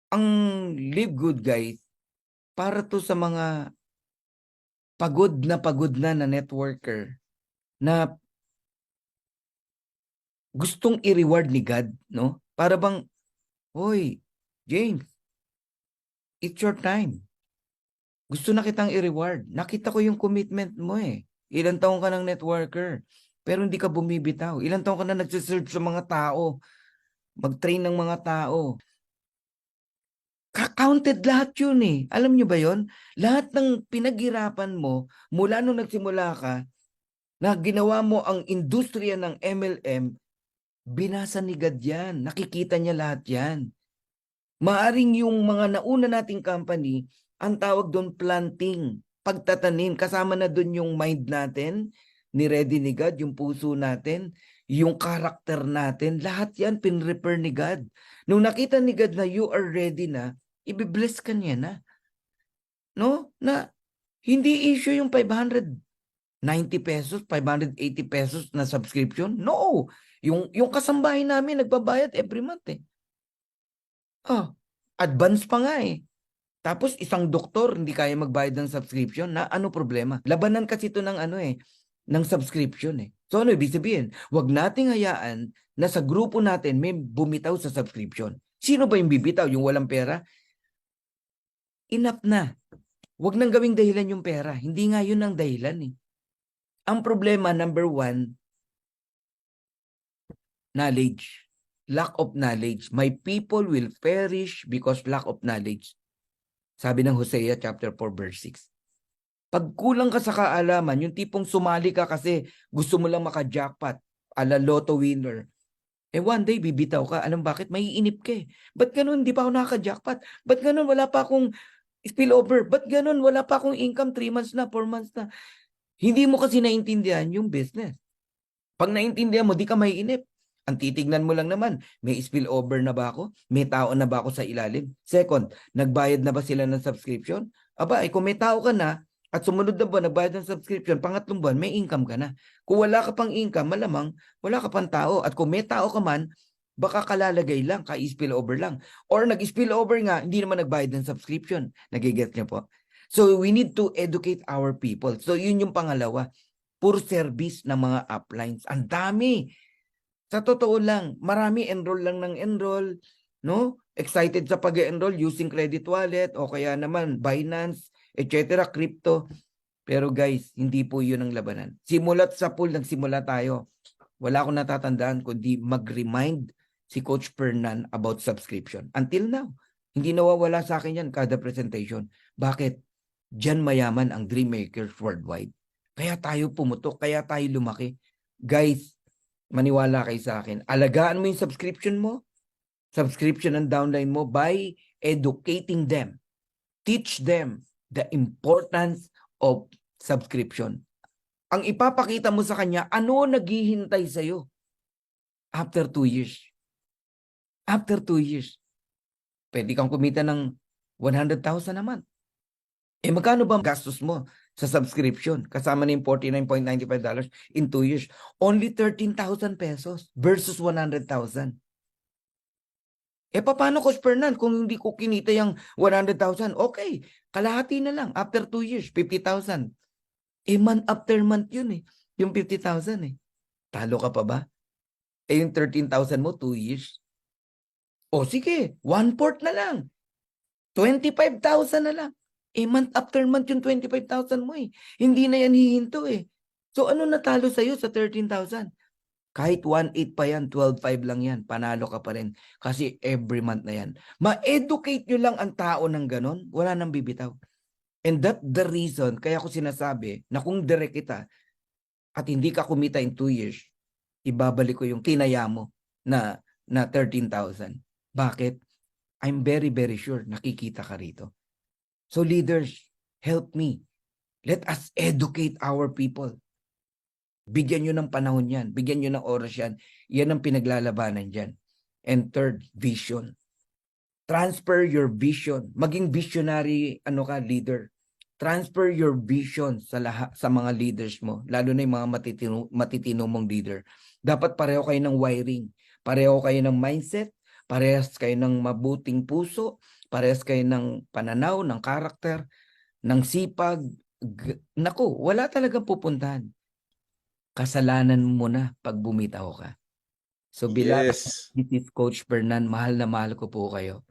Ang Live Good, guys, para to sa mga pagod na networker na gustong i-reward ni God, no? Para bang, hoy, James, it's your time. Gusto na kitang i-reward. Nakita ko yung commitment mo eh. Ilang taong ka ng networker, pero hindi ka bumibitaw. Ilang taong ka na nagsiserve sa mga tao, mag-train ng mga tao. Counted lahat yun eh. Alam nyo ba yun? Lahat ng pinaghirapan mo, mula nung nagsimula ka, na ginawa mo ang industriya ng MLM, binasa ni God yan. Nakikita niya lahat yan. Maaring yung mga nauna nating company, ang tawag doon planting, pagtatanim. Kasama na doon yung mind natin, ni Ready ni God, yung puso natin, yung character natin. Lahat yan pinrepair ni God. Nung nakita ni God na you are ready na, ibibless ka niya na. No? Na hindi issue yung 590 pesos, 580 pesos na subscription. No! Yung kasambahay namin nagbabayad every month eh. Advance pa nga eh. Tapos isang doktor hindi kaya magbayad ng subscription, na ano problema? Labanan kasi ito ng ano eh, ng subscription eh. So ano ibig sabihin? Huwag nating hayaan na sa grupo natin may bumitaw sa subscription. Sino ba yung bibitaw? Yung walang pera? Enough na. Huwag nang gawing dahilan yung pera. Hindi nga yun ang dahilan eh. Ang problema, number one, knowledge. Lack of knowledge. My people will perish because lack of knowledge. Sabi ng Hosea chapter 4 verse 6. Pag kulang ka sa kaalaman, yung tipong sumali ka kasi gusto mo lang maka-jackpot, ala lotto winner, eh one day bibitaw ka. Alam bakit? Maiinip ka eh. Ba't ganun? Hindi pa ako nakaka-jackpot. Ba't ganun? Wala pa akong spillover. Ba't ganun? Wala pa akong income 3 months na, 4 months na. Hindi mo kasi naintindihan yung business. Pag naintindihan mo, di ka maiinip. Ang titignan mo lang naman, may spillover na ba ako? May tao na ba ako sa ilalim? Second, nagbayad na ba sila ng subscription? Aba, kung may tao ka na, at sumunod na buwan, nagbayad ng subscription, pangatlong buwan, may income ka na. Kung wala ka pang income, malamang wala ka pang tao. At kung may tao ka man, baka kalalagay lang, ka-spillover lang. Or nag-spillover nga, hindi naman nagbayad ng subscription. Nagigets niyo po? So, we need to educate our people. So, yun yung pangalawa. Puro service ng mga uplines. Ang dami. Sa totoo lang, marami enroll lang ng enroll, no? Excited sa pag-enroll using credit wallet o kaya naman Binance, etc., crypto. Pero guys, hindi po yun ang labanan. Simulat sa pool, nagsimula tayo. Wala akong natatandaan kundi mag-remind si Coach Fernan about subscription. Until now, hindi nawawala sa akin yan kada presentation. Bakit? Diyan mayaman ang dream makers worldwide. Kaya tayo pumutok, kaya tayo lumaki. Guys, maniwala kayo sa akin. Alagaan mo yung subscription mo, subscription and downline mo by educating them. Teach them the importance of subscription. Ang ipapakita mo sa kanya, ano naghihintay sa'yo after 2 years. After 2 years, pwede kang kumita ng 100,000 naman. Magkano ba gastos mo sa subscription? Kasama na yung $49.95 in 2 years. Only 13,000 pesos versus 100,000. Paano, Coach Fernan, kung hindi ko kinita yung 100,000? Okay, kalahati na lang. After 2 years, 50,000. Month after month yun eh. Yung 50,000 eh. Talo ka pa ba? Yung 13,000 mo, 2 years. Sige, 1/4 na lang. 25,000 na lang. Month after month yung 25,000 mo eh. Hindi na yan hihinto eh. So ano natalo sa'yo sa 13,000? Kahit 1.8 pa yan, 12.5 lang yan, panalo ka pa rin. Kasi every month na yan. Ma-educate nyo lang ang tao ng ganon, wala nang bibitaw. And that the reason, kaya ko sinasabi, na kung direct kita, at hindi ka kumita in 2 years, ibabalik ko yung tinaya mo na 13,000. Bakit? I'm very, very sure nakikita ka rito. So leaders, help me. Let us educate our people. Bigyan nyo ng panahon yan. Bigyan nyo ng oras yan. Yan ang pinaglalabanan dyan. And third, vision. Transfer your vision. Maging visionary leader. Transfer your vision sa mga leaders mo. Lalo na yung mga matitino mong leader. Dapat pareho kayo ng wiring. Pareho kayo ng mindset. parehas kayo ng mabuting puso, parehas kayo ng pananaw, ng karakter, ng sipag, naku, wala talagang pupuntahan. Kasalanan mo na pag bumitaw ka. So, beloved, Yes. this is Coach Fernan. Mahal na mahal ko po kayo.